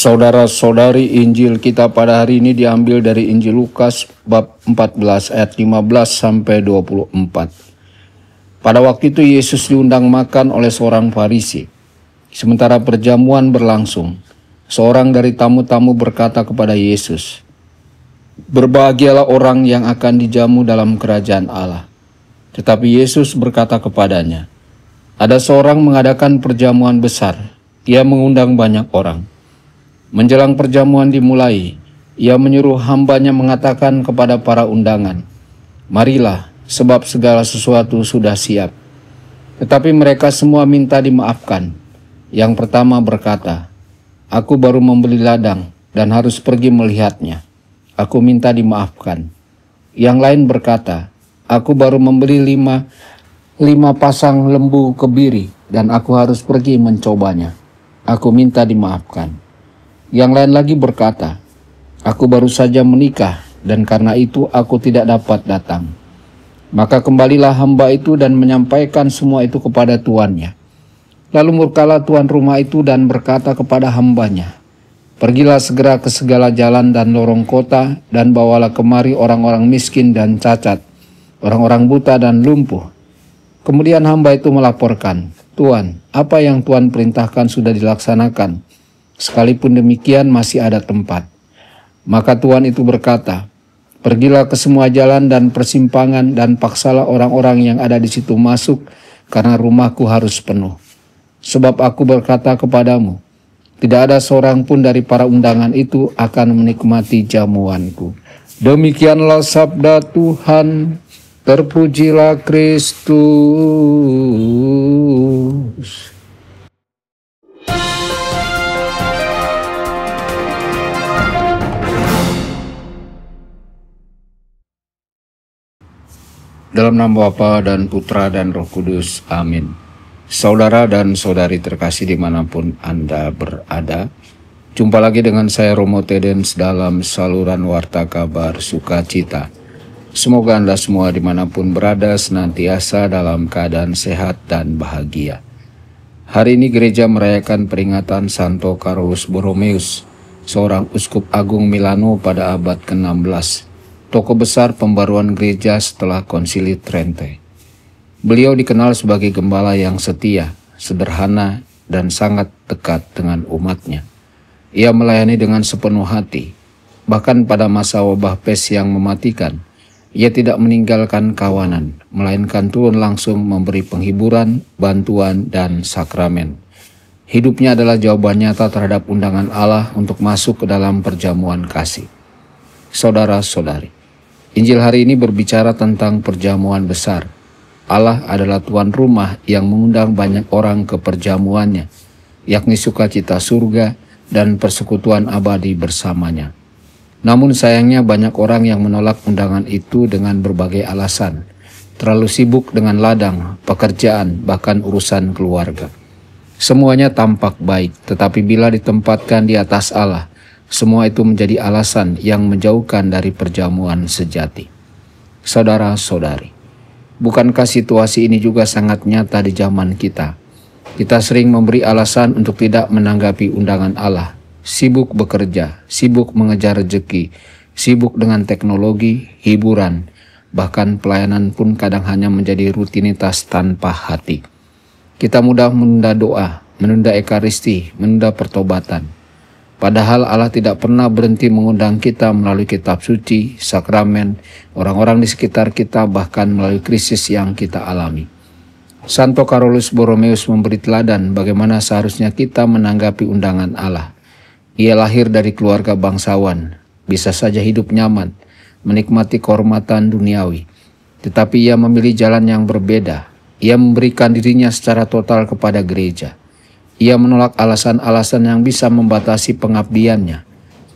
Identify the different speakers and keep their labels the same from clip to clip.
Speaker 1: Saudara-saudari, Injil kita pada hari ini diambil dari Injil Lukas bab 14 ayat 15 sampai 24. Pada waktu itu Yesus diundang makan oleh seorang Farisi. Sementara perjamuan berlangsung, seorang dari tamu-tamu berkata kepada Yesus, "Berbahagialah orang yang akan dijamu dalam kerajaan Allah." Tetapi Yesus berkata kepadanya, "Ada seorang mengadakan perjamuan besar. Ia mengundang banyak orang. Menjelang perjamuan dimulai, ia menyuruh hambanya mengatakan kepada para undangan, 'Marilah, sebab segala sesuatu sudah siap.' Tetapi mereka semua minta dimaafkan. Yang pertama berkata, 'Aku baru membeli ladang dan harus pergi melihatnya. Aku minta dimaafkan.' Yang lain berkata, 'Aku baru membeli lima pasang lembu kebiri dan aku harus pergi mencobanya. Aku minta dimaafkan.' Yang lain lagi berkata, 'Aku baru saja menikah dan karena itu aku tidak dapat datang.' Maka kembalilah hamba itu dan menyampaikan semua itu kepada tuannya. Lalu murkalah tuan rumah itu dan berkata kepada hambanya, 'Pergilah segera ke segala jalan dan lorong kota dan bawalah kemari orang-orang miskin dan cacat, orang-orang buta dan lumpuh.' Kemudian hamba itu melaporkan, 'Tuan, apa yang Tuan perintahkan sudah dilaksanakan. Sekalipun demikian masih ada tempat.' Maka Tuan itu berkata, 'Pergilah ke semua jalan dan persimpangan dan paksalah orang-orang yang ada di situ masuk, karena rumahku harus penuh. Sebab aku berkata kepadamu, tidak ada seorang pun dari para undangan itu akan menikmati jamuanku.' Demikianlah sabda Tuhan. Terpujilah Kristus." Dalam nama Bapa dan Putra dan Roh Kudus, amin. Saudara dan saudari terkasih dimanapun Anda berada, jumpa lagi dengan saya Romo Tedens dalam saluran Warta Kabar Sukacita. Semoga Anda semua dimanapun berada senantiasa dalam keadaan sehat dan bahagia. Hari ini gereja merayakan peringatan Santo Carolus Borromeus, seorang uskup agung Milano pada abad ke-16. Tokoh besar pembaruan gereja setelah Konsili Trente. Beliau dikenal sebagai gembala yang setia, sederhana, dan sangat dekat dengan umatnya. Ia melayani dengan sepenuh hati. Bahkan pada masa wabah pes yang mematikan, ia tidak meninggalkan kawanan, melainkan turun langsung memberi penghiburan, bantuan, dan sakramen. Hidupnya adalah jawaban nyata terhadap undangan Allah untuk masuk ke dalam perjamuan kasih. Saudara-saudari, Injil hari ini berbicara tentang perjamuan besar. Allah adalah tuan rumah yang mengundang banyak orang ke perjamuannya, yakni sukacita surga dan persekutuan abadi bersamanya. Namun sayangnya banyak orang yang menolak undangan itu dengan berbagai alasan, terlalu sibuk dengan ladang, pekerjaan, bahkan urusan keluarga. Semuanya tampak baik, tetapi bila ditempatkan di atas Allah, semua itu menjadi alasan yang menjauhkan dari perjamuan sejati. Saudara-saudari, bukankah situasi ini juga sangat nyata di zaman kita? Kita sering memberi alasan untuk tidak menanggapi undangan Allah, sibuk bekerja, sibuk mengejar rezeki, sibuk dengan teknologi, hiburan, bahkan pelayanan pun kadang hanya menjadi rutinitas tanpa hati. Kita mudah menunda doa, menunda ekaristi, menunda pertobatan. Padahal Allah tidak pernah berhenti mengundang kita melalui kitab suci, sakramen, orang-orang di sekitar kita, bahkan melalui krisis yang kita alami. Santo Carolus Borromeus memberi teladan bagaimana seharusnya kita menanggapi undangan Allah. Ia lahir dari keluarga bangsawan, bisa saja hidup nyaman, menikmati kehormatan duniawi. Tetapi ia memilih jalan yang berbeda. Ia memberikan dirinya secara total kepada gereja. Ia menolak alasan-alasan yang bisa membatasi pengabdiannya.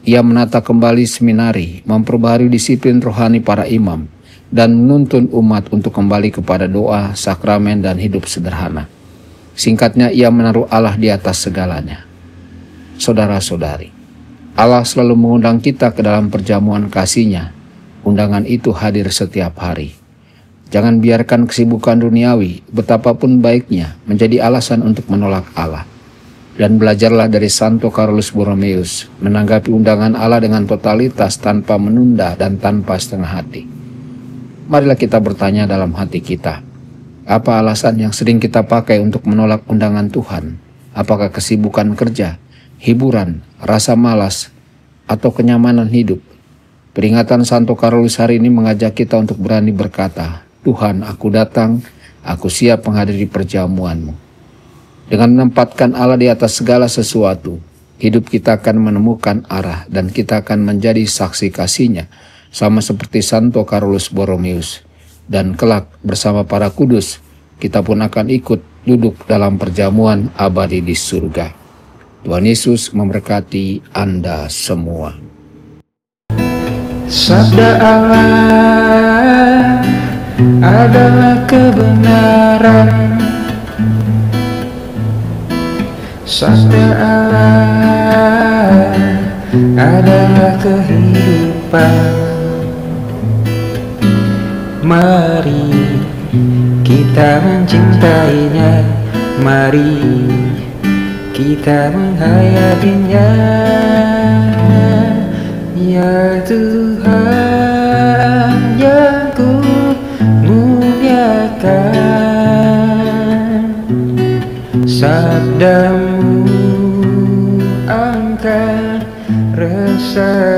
Speaker 1: Ia menata kembali seminari, memperbaharui disiplin rohani para imam, dan menuntun umat untuk kembali kepada doa, sakramen, dan hidup sederhana. Singkatnya, ia menaruh Allah di atas segalanya. Saudara-saudari, Allah selalu mengundang kita ke dalam perjamuan kasih-Nya. Undangan itu hadir setiap hari. Jangan biarkan kesibukan duniawi, betapapun baiknya, menjadi alasan untuk menolak Allah. Dan belajarlah dari Santo Carolus Borromeus, menanggapi undangan Allah dengan totalitas tanpa menunda dan tanpa setengah hati. Marilah kita bertanya dalam hati kita, apa alasan yang sering kita pakai untuk menolak undangan Tuhan? Apakah kesibukan kerja, hiburan, rasa malas, atau kenyamanan hidup? Peringatan Santo Carolus hari ini mengajak kita untuk berani berkata, Tuhan, aku datang, aku siap menghadiri perjamuan-Mu. Dengan menempatkan Allah di atas segala sesuatu, hidup kita akan menemukan arah dan kita akan menjadi saksi kasih-Nya, sama seperti Santo Carolus Borromeus. Dan kelak bersama para kudus, kita pun akan ikut duduk dalam perjamuan abadi di surga. Tuhan Yesus memberkati Anda semua.
Speaker 2: Sabda Allah adalah kebenaran. Sabda Allah adalah kehidupan. Mari kita mencintainya, mari kita menghayatinya. Ya Tuhan yang ku muliakan, sabda-Mu angkat rasa